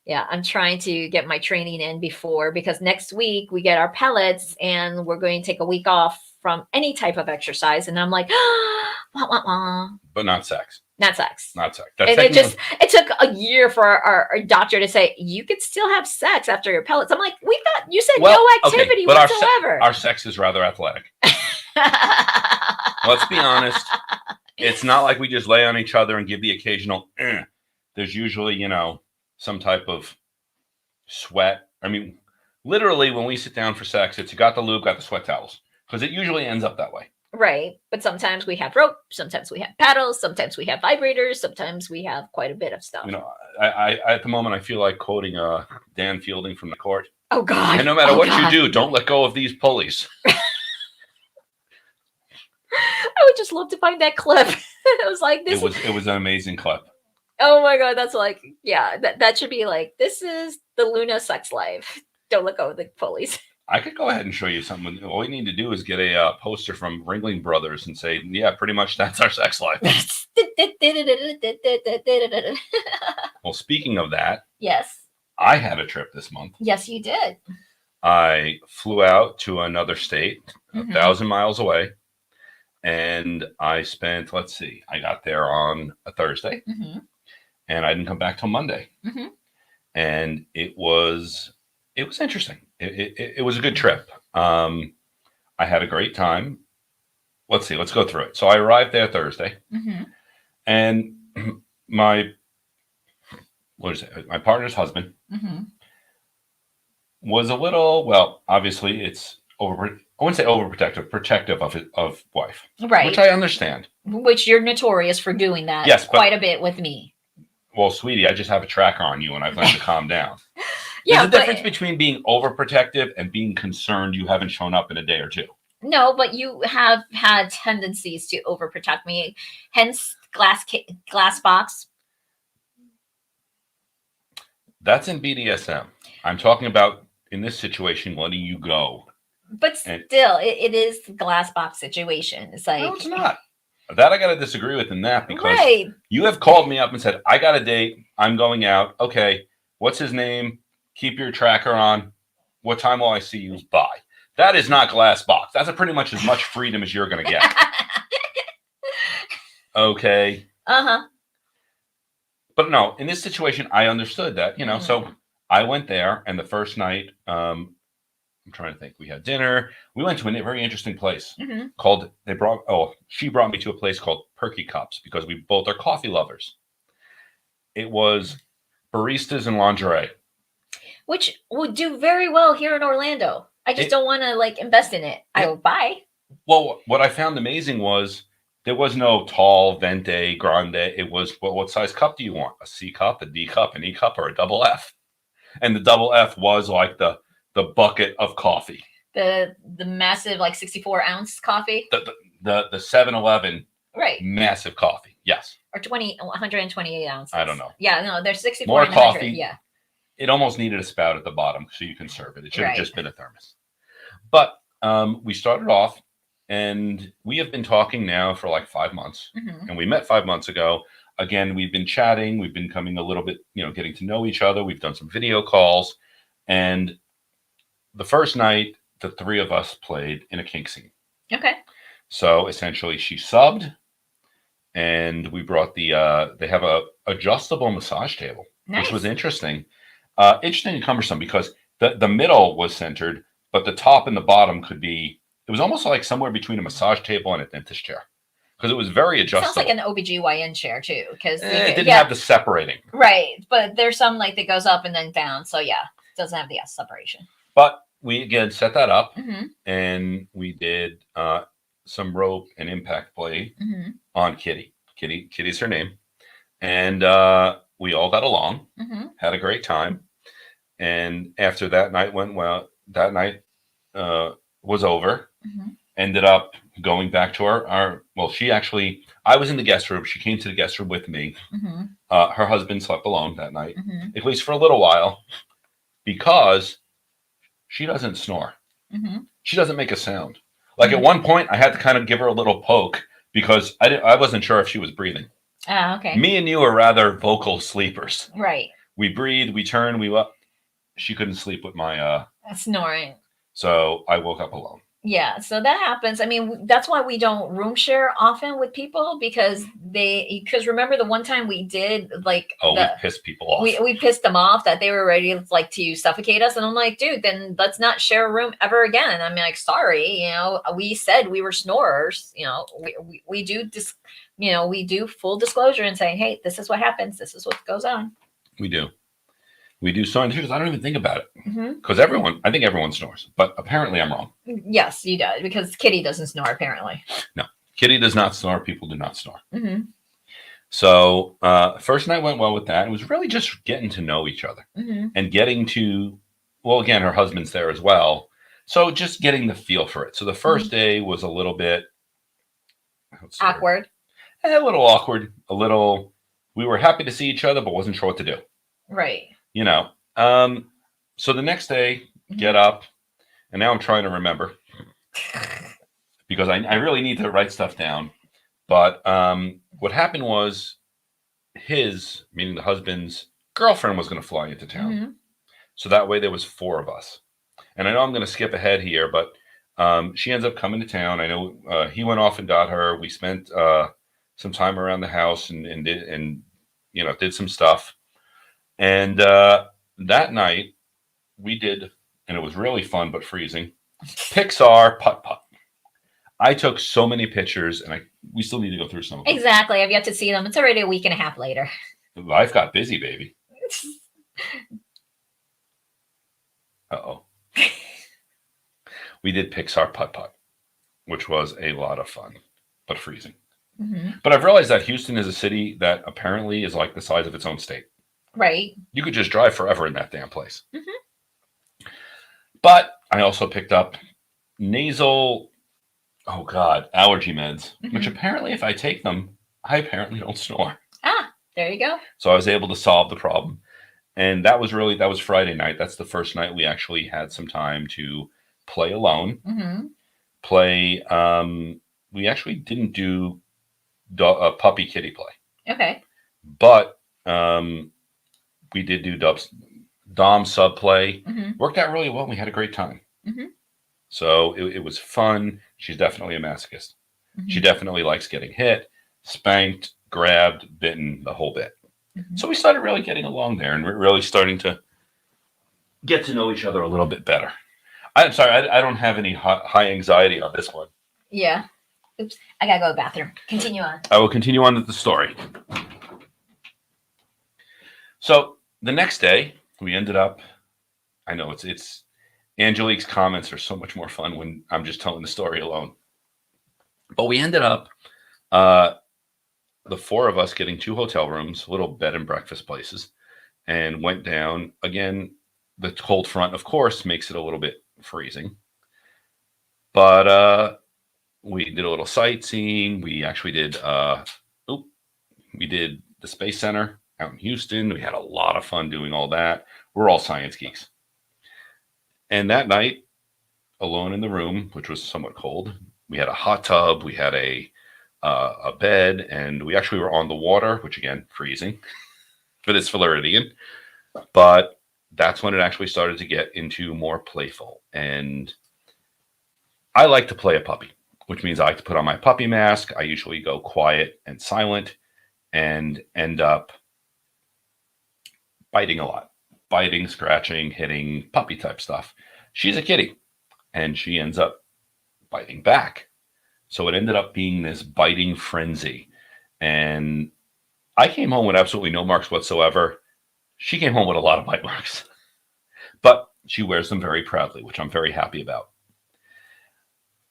Yeah, I'm trying to get my training in before, because next week we get our pellets and we're going to take a week off from any type of exercise. And I'm like, wah, wah, wah. But not sex. Not sex. Not sex. And it took a year for our doctor to say, you could still have sex after your pellets. I'm like, we thought you said no activity whatsoever. Our sex is rather athletic. Let's be honest. It's not like we just lay on each other and give the occasional, There's usually, some type of sweat. I mean, literally when we sit down for sex, it's you got the lube, got the sweat towels. Because it usually ends up that way. Right. But sometimes we have rope, sometimes we have paddles, sometimes we have vibrators, sometimes we have quite a bit of stuff. I at the moment I feel like quoting Dan Fielding from The Court. Oh God. And no matter what you do, don't let go of these pulleys. I would just love to find that clip. It was like this. It was an amazing clip. Oh my God, that's like, yeah, that should be like, this is the Luna sex life. Don't let go of the pulleys. I could go ahead and show you something. All you need to do is get a poster from Ringling Brothers and say, yeah, pretty much that's our sex life. Well, speaking of that. Yes. I had a trip this month. Yes, you did. I flew out to another state, 1,000 miles away. And I spent, I got there on a Thursday. And I didn't come back till Monday. And it was interesting. It was a good trip. I had a great time. Let's go through it. So I arrived there Thursday, and my partner's husband was a little, well, obviously it's I wouldn't say overprotective, protective of wife, right? Which I understand. Which you're notorious for doing that. Yes, quite a bit with me. Well, sweetie, I just have a tracker on you, and I've learned to calm down. Yeah, there's a difference between being overprotective and being concerned you haven't shown up in a day or two. No, but you have had tendencies to overprotect me. Hence, glass box. That's in BDSM. I'm talking about in this situation, letting you go. But still, it is the glass box situation. It's like, no, it's not. That I got to disagree with in that, because right. You have called me up and said, I got a date. I'm going out. Okay. What's his name? Keep your tracker on. What time will I see you? Bye. That is not glass box. That's pretty much as much freedom as you're going to get. Okay. But no, in this situation, I understood that, so I went there, and the first night, I'm trying to think, we had dinner. We went to a very interesting place called, she brought me to a place called Perky Cups, because we both are coffee lovers. It was baristas and lingerie. Which would do very well here in Orlando. I just don't want to invest in it. I will buy. Well, what I found amazing was there was no tall, venti, grande. It was, what size cup do you want? A C cup, a D cup, an E cup, or a double F? And the double F was like the bucket of coffee. The massive 64-ounce coffee. The 7-Eleven. Right. Massive coffee. Yes. Or 128 ounces. I don't know. Yeah, no, there's 64 more and coffee. Yeah. It almost needed a spout at the bottom so you can serve it. It should have just been a thermos. But we started off, and we have been talking now for 5 months. And we met 5 months ago. Again, we've been chatting. We've been coming a little bit, getting to know each other. We've done some video calls. And the first night, the three of us played in a kink scene. Okay. So essentially, she subbed, and we brought they have a adjustable massage table, which was interesting. Interesting and cumbersome, because the middle was centered, but the top and the bottom could be, it was almost like somewhere between a massage table and a dentist chair, because it was very It sounds like adjustable. an OBGYN chair too, because It didn't have the separating. right. But there's some like that goes up and then down. So yeah, it doesn't have the separation. But we again set that up, Mm-hmm. and we did some rope and impact play Mm-hmm. on Kitty. Kitty's her name, and we all got along, Mm-hmm. had a great time, and after that night went well. That night was over. Mm-hmm. Ended up going back to our well. She actually, I was in the guest room. She came to the guest room with me. Mm-hmm. Her husband slept alone that night, Mm-hmm. at least for a little while, because she doesn't snore. Mm-hmm. She doesn't make a sound. Like Mhm. at one point, I had to kind of give her a little poke because I wasn't sure if she was breathing. Ah, okay. Me and you are rather vocal sleepers. Right. We breathe, we turn, we up. She couldn't sleep with my Snoring. so I woke up alone. Yeah, so that happens. I mean, that's why we don't room share often with people because remember the one time we did like Oh, we pissed people off. we pissed them off that they were ready like to suffocate us, and I'm like, dude, then let's not share a room ever again. I'm like, sorry, we said we were snorers. We do we do full disclosure and say, hey, this is what happens. This is what goes on. We do. We do snore because I don't even think about it Mm-hmm. because I think everyone snores, but apparently I'm wrong. Yes, you do because Kitty doesn't snore apparently. No, Kitty does not snore. People do not snore. Mm-hmm. So first night went well with that. It was really just getting to know each other Mm-hmm. and getting to, well, again, her husband's there as well. So just getting the feel for it. So the first day was a little bit Awkward. A little awkward. We were happy to see each other, but wasn't sure what to do. Right. So the next day, get up, and now I'm trying to remember because I really need to write stuff down. But what happened was meaning the husband's girlfriend, was going to fly into town. Mm-hmm. So that way there was 4 of us. And I know I'm going to skip ahead here, but she ends up coming to town. I know he went off and got her. We spent some time around the house and did some stuff. And that night we did, and it was really fun but freezing, Pixar putt-putt. I took so many pictures, and we still need to go through some of them. Exactly. I've yet to see them. It's already a week and a half later. Life got busy, baby. Uh-oh. We did Pixar putt-putt, which was a lot of fun, but freezing. Mm-hmm. But I've realized that Houston is a city that apparently is like the size of its own state. Right. You could just drive forever in that damn place. Mm-hmm. But I also picked up allergy meds, which apparently if I take them, I apparently don't snore. Ah, there you go. So I was able to solve the problem. And that was Friday night. That's the first night we actually had some time to play alone. Mm-hmm. We actually didn't do puppy kitty play. Okay. But we did do Dom sub play. Mm-hmm. Worked out really well. We had a great time. Mm-hmm. So it was fun. She's definitely a masochist. Mm-hmm. She definitely likes getting hit, spanked, grabbed, bitten, the whole bit. Mm-hmm. So we started really getting along there, and we're really starting to get to know each other a little bit better. I'm sorry, I don't have any high anxiety on this one. Yeah. Oops. I gotta go to the bathroom. Continue on. I will continue on with the story. So the next day, we ended up, I know it's Angelique's comments are so much more fun when I'm just telling the story alone. But we ended up, the 4 of us getting 2 hotel rooms, little bed and breakfast places, and went down. Again, the cold front, of course, makes it a little bit freezing. But we did a little sightseeing. We actually did, we did the Space Center out in Houston. We had a lot of fun doing all that. We're all science geeks. And that night, alone in the room, which was somewhat cold, we had a hot tub, we had a bed, and we actually were on the water, which again, freezing for this Floridian. But that's when it actually started to get into more playful. And I like to play a puppy, which means I like to put on my puppy mask. I usually go quiet and silent and end up biting a lot. Biting, scratching, hitting, puppy type stuff. She's a kitty, and she ends up biting back. So it ended up being this biting frenzy. And I came home with absolutely no marks whatsoever. She came home with a lot of bite marks, but she wears them very proudly, which I'm very happy about.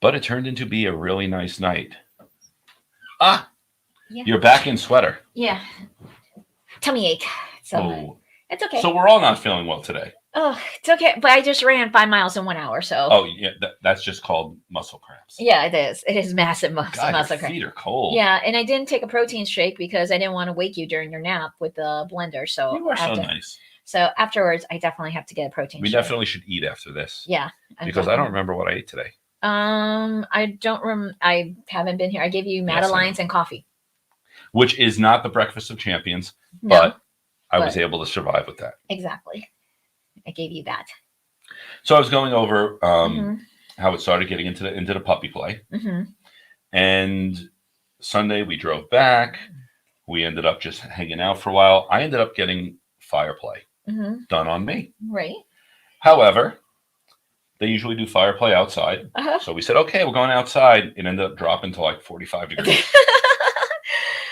But it turned into be a really nice night. Ah, Yeah. you're back in sweater. Yeah. Tummy ache. So Oh, it's okay. so we're all not feeling well today. Oh, it's okay. But I just ran 5 miles in 1 hour. So. Oh, yeah, that's just called muscle cramps. Yeah, it is. It is massive muscle God, your cramp. feet are cold. Yeah, and I didn't take a protein shake because I didn't want to wake you during your nap with the blender. So You are so nice. So afterwards, I definitely have to get a protein We shake. definitely should eat after this. Yeah. Because I don't remember what I ate today. I don't I haven't been here. I gave you Madeline's and coffee. Which is not the breakfast of champions, No, but I was able to survive with that. Exactly. I gave you that. So I was going over how it started getting into the puppy play. Mm-hmm. And Sunday we drove back. We ended up just hanging out for a while. I ended up getting fire play done on me. Right. However, they usually do fire play outside. Uh-huh. So we said, okay, we're going outside. It ended up dropping to like 45 degrees.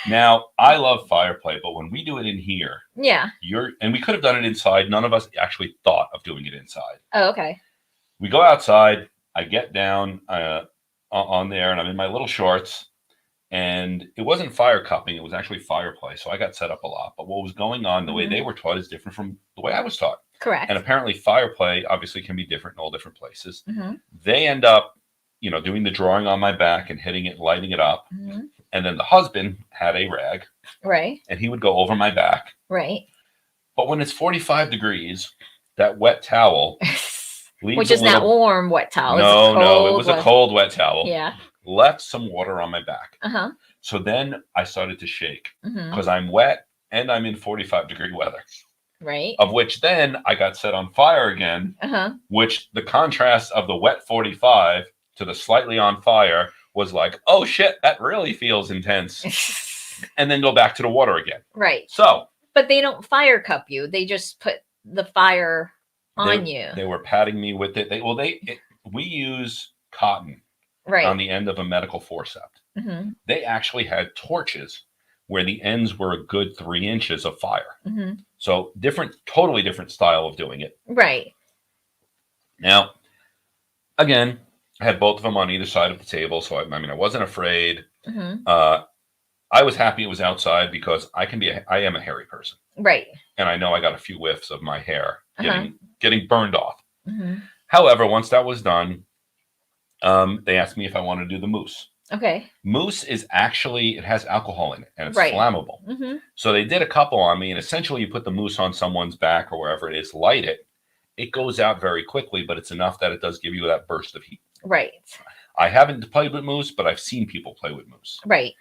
Now, I love fire play, but when we do it in here, and we could have done it inside. None of us actually thought of doing it inside. Oh, okay. We go outside. I get down on there, and I'm in my little shorts. And it wasn't fire cupping. It was actually fire play. So I got set up a lot. But what was going on, the way they were taught is different from the way I was taught. Correct. And apparently fire play obviously can be different in all different places. They end up, doing the drawing on my back and hitting it, lighting it up. And then the husband had a rag. Right. And he would go over my back. Right. But when it's 45 degrees, that wet towel leaves which is not warm wet towel. No, it was a cold wet towel. Yeah. Left some water on my back. Uh-huh. So then I started to shake because I'm wet and I'm in 45-degree weather. Right. Of which then I got set on fire again, which the contrast of the wet 45 to the slightly on fire was like, oh shit, that really feels intense. And then go back to the water again. Right. So. But they don't fire cup you. They just put the fire on you. They were patting me with it. We use cotton. Right. On the end of a medical forceps. They actually had torches where the ends were a good 3 inches of fire. So totally different style of doing it. Right. Now, again, I had both of them on either side of the table. So, I wasn't afraid. I was happy it was outside because I am a hairy person. Right. And I know I got a few whiffs of my hair getting burned off. However, once that was done, they asked me if I wanted to do the mousse. Okay. Mousse is actually, it has alcohol in it and it's flammable. So they did a couple on me, and essentially you put the mousse on someone's back or wherever it is, light it. It goes out very quickly, but it's enough that it does give you that burst of heat. Right. I haven't played with mousse, but I've seen people play with mousse. Right.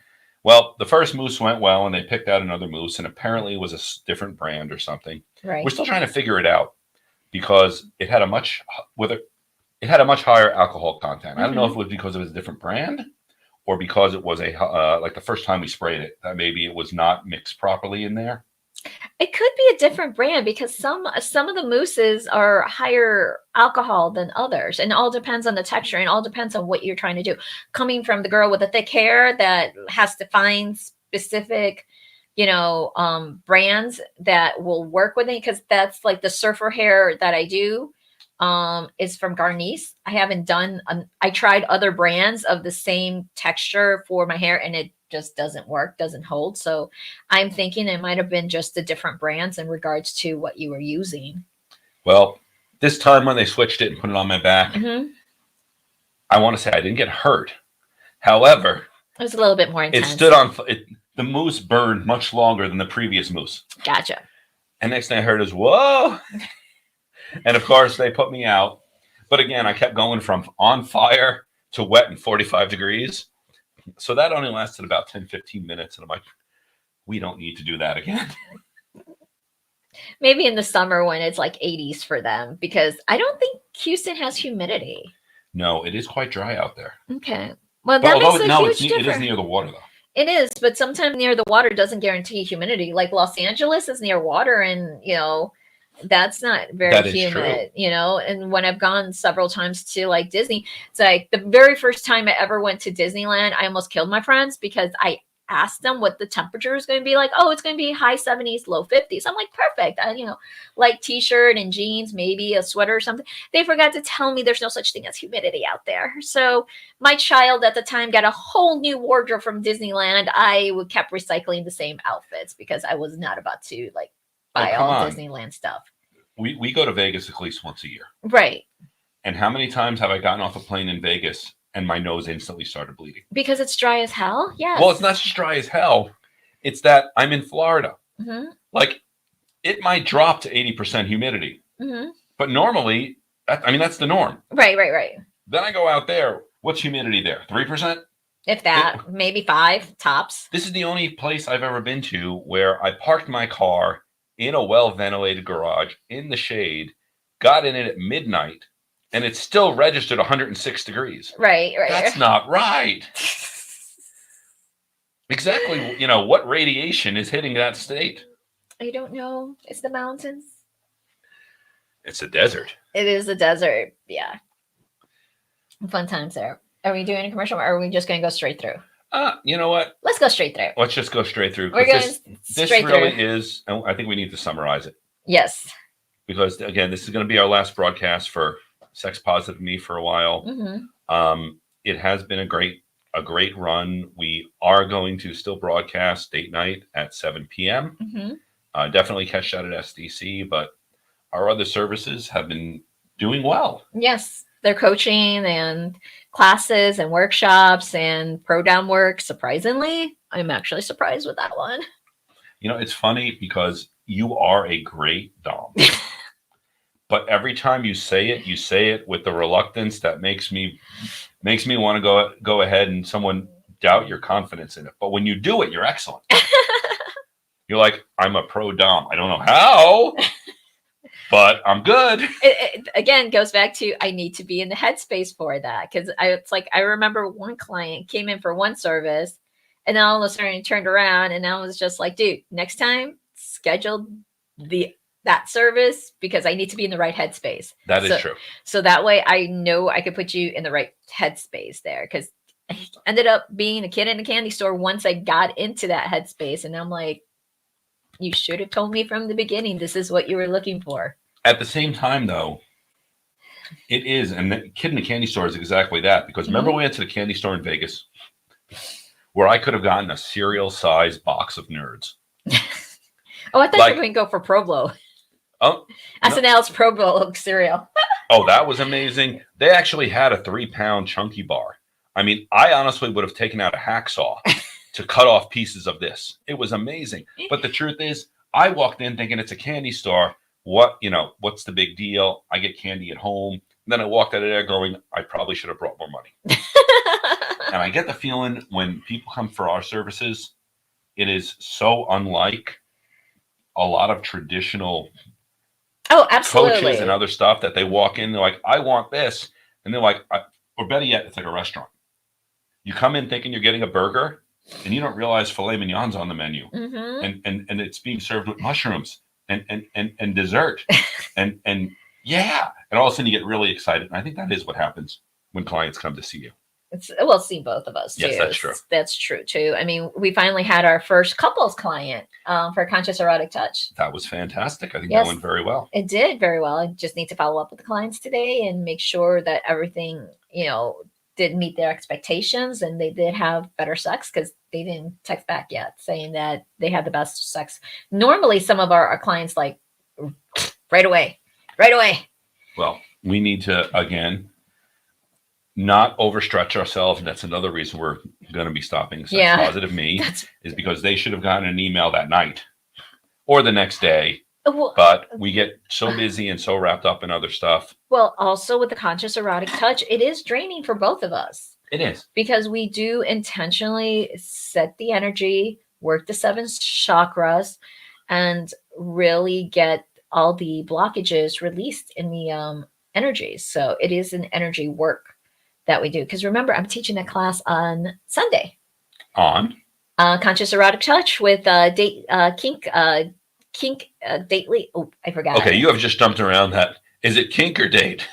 Well, the first mousse went well, and they picked out another mousse, and apparently it was a different brand or something. Right. We're still trying to figure it out because it had a much higher alcohol content. I don't know if it was because it was a different brand or because it was like the first time we sprayed it, that maybe it was not mixed properly in there. It could be a different brand because some of the mousses are higher alcohol than others, and it all depends on the texture and all depends on what you're trying to do. Coming from the girl with the thick hair that has to find specific, brands that will work with it, because that's like the surfer hair that I do. Is from Garnice. I haven't done, I tried other brands of the same texture for my hair and it just doesn't work, doesn't hold. So I'm thinking it might have been just the different brands in regards to what you were using. Well, this time when they switched it and put it on my back, I want to say I didn't get hurt. However, it was a little bit more intense. The mousse burned much longer than the previous mousse. Gotcha. And next thing I heard is, whoa. And of course, they put me out. But again, I kept going from on fire to wet and 45 degrees. So that only lasted about 10, 15 minutes. And I'm like, we don't need to do that again. Maybe in the summer when it's like 80s for them, because I don't think Houston has humidity. No, it is quite dry out there. Okay. Well, that makes a huge difference. It is near the water, though. It is, but sometimes near the water doesn't guarantee humidity. Like Los Angeles is near water and, That's not very That is true. humid, you know. And when I've gone several times to like Disney, it's like the very first time I ever went to Disneyland, I almost killed my friends because I asked them what the temperature is going to be like. Oh, it's going to be high 70s, low 50s. I'm like, perfect. Like t-shirt and jeans, maybe a sweater or something. They forgot to tell me there's no such thing as humidity out there. So my child at the time got a whole new wardrobe from Disneyland. I kept recycling the same outfits because I was not about to like Oh, buy come all on. Disneyland stuff. We go to Vegas at least once a year. Right. And how many times have I gotten off a plane in Vegas and my nose instantly started bleeding? Because it's dry as hell? Yes. Well, it's not just dry as hell. It's that I'm in Florida. Mm-hmm. Like, it might drop to 80% humidity. Mm-hmm. But normally, that's the norm. Right. Then I go out there. What's humidity there? 3%? If that, maybe 5 tops. This is the only place I've ever been to where I parked my car in a well-ventilated garage in the shade, got in it at midnight, and it still registered 106 degrees. Right. That's not right. Exactly, what radiation is hitting that state? I don't know. It's the mountains. It's a desert. It is a desert. Yeah. Fun times there. Are we doing a commercial or are we just going to go straight through? You know what? Let's go straight through. Let's just go straight through. We're going This straight really through. is, and I think we need to summarize it. Yes. Because, again, this is going to be our last broadcast for Sex Positive Me for a while. Mm-hmm. It has been a great run. We are going to still broadcast date night at 7 p.m. Mm-hmm. Definitely catch that at SDC, but our other services have been doing well. Yes. They're coaching and classes and workshops and pro down work. Surprisingly, I'm actually surprised with that one. It's funny because you are a great dom. But every time you say it with the reluctance that makes me want to go ahead and someone doubt your confidence in it. But when you do it, you're excellent. You're like, I'm a pro dom. I don't know how, but I'm good. It again goes back to I need to be in the headspace for that because I remember one client came in for one service, and then all of a sudden he turned around and I was just like, dude, next time schedule that service because I need to be in the right headspace. That is true. So that way I know I could put you in the right headspace there because I ended up being a kid in a candy store once I got into that headspace, and I'm like, you should have told me from the beginning this is what you were looking for. At the same time, though, it is, and the kid in the candy store is exactly that. Because remember, we went to the candy store in Vegas where I could have gotten a cereal-sized box of Nerds. Oh, I thought you were going to go for Problo. Oh, SNL's Problo cereal. Oh, that was amazing. They actually had a 3-pound chunky bar. I mean, I honestly would have taken out a hacksaw to cut off pieces of this. It was amazing. But the truth is, I walked in thinking it's a candy store. What's the big deal? I get candy at home. And then I walked out of there going, I probably should have brought more money. And I get the feeling when people come for our services, it is so unlike a lot of traditional coaches and other stuff that they walk in, they're like, I want this. And they're like, or better yet, it's like a restaurant. You come in thinking you're getting a burger and you don't realize filet mignon's on the menu. Mm-hmm. And it's being served with mushrooms and dessert. and all of a sudden you get really excited. And I think that is what happens when clients come to see you. We'll see both of us too. Yes, that's true. That's true too. I mean, we finally had our first couples client for Conscious Erotic Touch. That was fantastic. I think that went very well. It did very well. I just need to follow up with the clients today and make sure that everything, did meet their expectations and they did have better sex because they didn't text back yet saying that they had the best sex. Normally, some of our clients like right away. Well, we need to, again, not overstretch ourselves. And that's another reason we're going to be stopping Sex Positive Me is because they should have gotten an email that night or the next day. Well, but we get so busy and so wrapped up in other stuff. Well, also with the Conscious Erotic Touch, it is draining for both of us. It is. Because we do intentionally set the energy, work the 7 chakras, and really get all the blockages released in the energies. So it is an energy work that we do. Because remember, I'm teaching a class on Sunday. On? Conscious Erotic Touch with kink kink dately. Oh, I forgot. Okay, you have just jumped around that. Is it kink or date?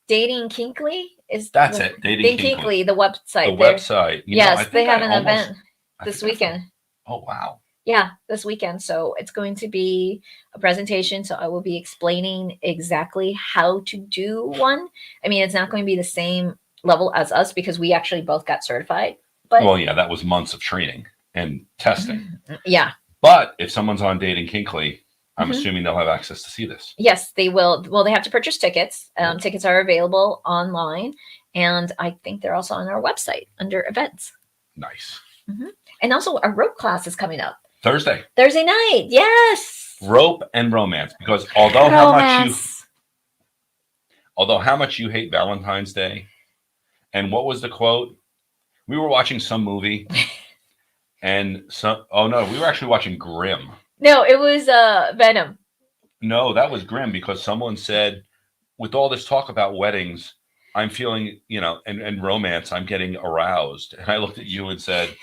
Dating Kinkly is That's it. Dating Kinkly, the website. The website. Yes, I they think have I an almost event this weekend. Oh wow. Yeah, this weekend. So it's going to be a presentation. So I will be explaining exactly how to do one. I mean, it's not going to be the same level as us because we actually both got certified. But well, yeah, that was months of training and testing. Yeah. But if someone's on Dating Kinkly, I'm assuming they'll have access to see this. Yes, they will. Well, they have to purchase tickets. Tickets are available online. And I think they're also on our website under events. Nice. And also, a rope class is coming up. Thursday night. Yes. Rope and romance. Because although how much you hate Valentine's Day, and what was the quote? We were watching some movie, and we were actually watching Grimm. No, it was Venom. No, that was Grimm because someone said, with all this talk about weddings, I'm feeling, and romance, I'm getting aroused. And I looked at you and said,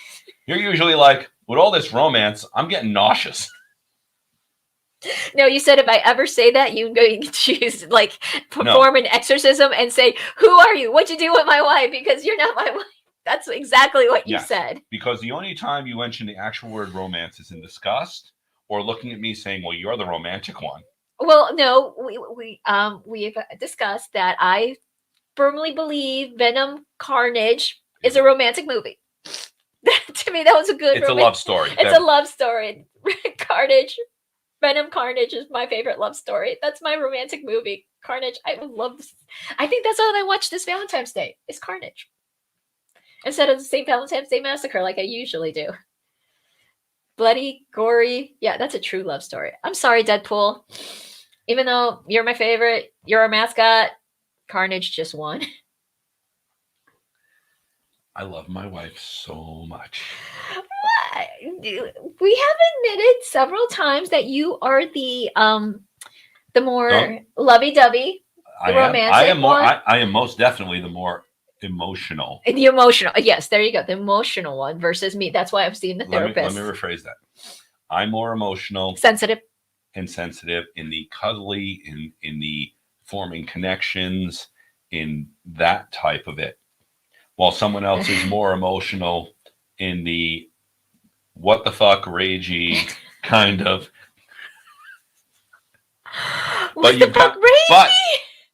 you're usually like, with all this romance, I'm getting nauseous. No, you said if I ever say that, you're going to choose, perform an exorcism and say, who are you? What'd you do with my wife? Because you're not my wife. That's exactly what you said. Because the only time you mention the actual word romance is in disgust or looking at me saying, well, you're the romantic one. Well, no, we've discussed that I firmly believe Venom Carnage is a romantic movie. To me, that was a good. It's a love story. It's a love story. Carnage, Venom Carnage is my favorite love story. That's my romantic movie. Carnage. I love this. I think that's all I watched this Valentine's Day is Carnage instead of the St. Valentine's Day Massacre like I usually do. Bloody, gory. Yeah, that's a true love story. I'm sorry, Deadpool. Even though you're my favorite, you're our mascot, Carnage just won. I love my wife so much. We have admitted several times that you are the more lovey-dovey, the romantic. I am most definitely the more emotional. The emotional. Yes, there you go. The emotional one versus me. That's why I'm seeing the therapist. Let me rephrase that. I'm more emotional, sensitive in the cuddly, in the forming connections, in that type of it. While someone else is more emotional in the what the fuck ragey kind of. What the fuck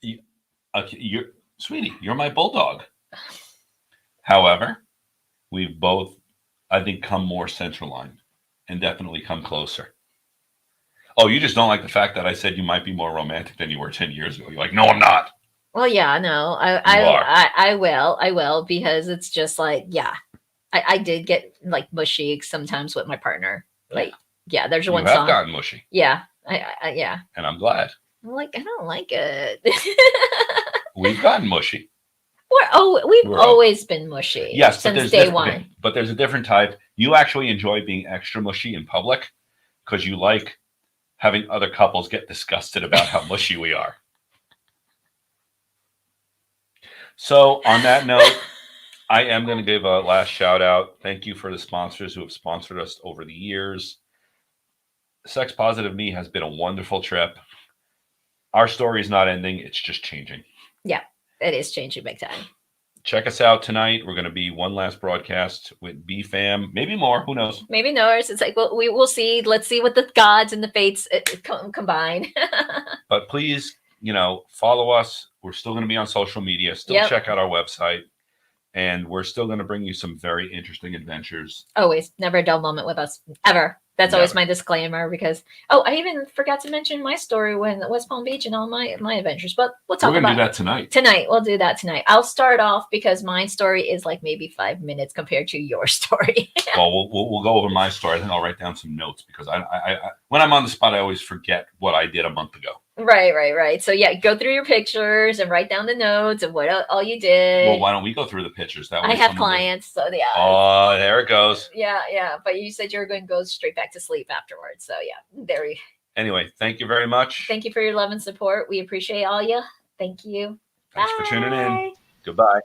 ragey? You're sweetie, you're my bulldog. However, we've both, I think, come more centerline and definitely come closer. Oh, you just don't like the fact that I said you might be more romantic than you were 10 years ago. You're like, no, I'm not. Well, yeah, no, I will because it's just like, yeah, I did get like mushy sometimes with my partner. Like, yeah, there's one song. You have gotten mushy. Yeah, yeah. And I'm glad. I'm like, I don't like it. We've gotten mushy. We've always been mushy. Yes, since day one. Okay, but there's a different type. You actually enjoy being extra mushy in public because you like having other couples get disgusted about how mushy we are. So on that note, I am going to give a last shout out. Thank you for the sponsors who have sponsored us over the years. Sex Positive Me has been a wonderful trip. Our story is not ending. It's just changing. Yeah, it is changing big time. Check us out tonight. We're going to be one last broadcast with BFAM. Maybe more. Who knows? Maybe no. It's like, well, we will see. Let's see what the gods and the fates combine. But please, follow us. We're still going to be on social media. Still check out our website. And we're still going to bring you some very interesting adventures. Always. Never a dull moment with us. Ever. That's always my disclaimer because, I even forgot to mention my story when West Palm Beach and all my adventures, but we'll talk about it. We're going to do that tonight. Tonight. We'll do that tonight. I'll start off because my story is like maybe 5 minutes compared to your story. Well, we'll go over my story. Then I'll write down some notes because I when I'm on the spot, I always forget what I did a month ago. Right. So yeah, go through your pictures and write down the notes of what all you did. Well, why don't we go through the pictures? That way I have clients, so yeah. Oh, there it goes. Yeah. But you said you were going to go straight back to sleep afterwards. So yeah, Anyway, thank you very much. Thank you for your love and support. We appreciate all you. Thank you. Thanks for tuning in. Goodbye.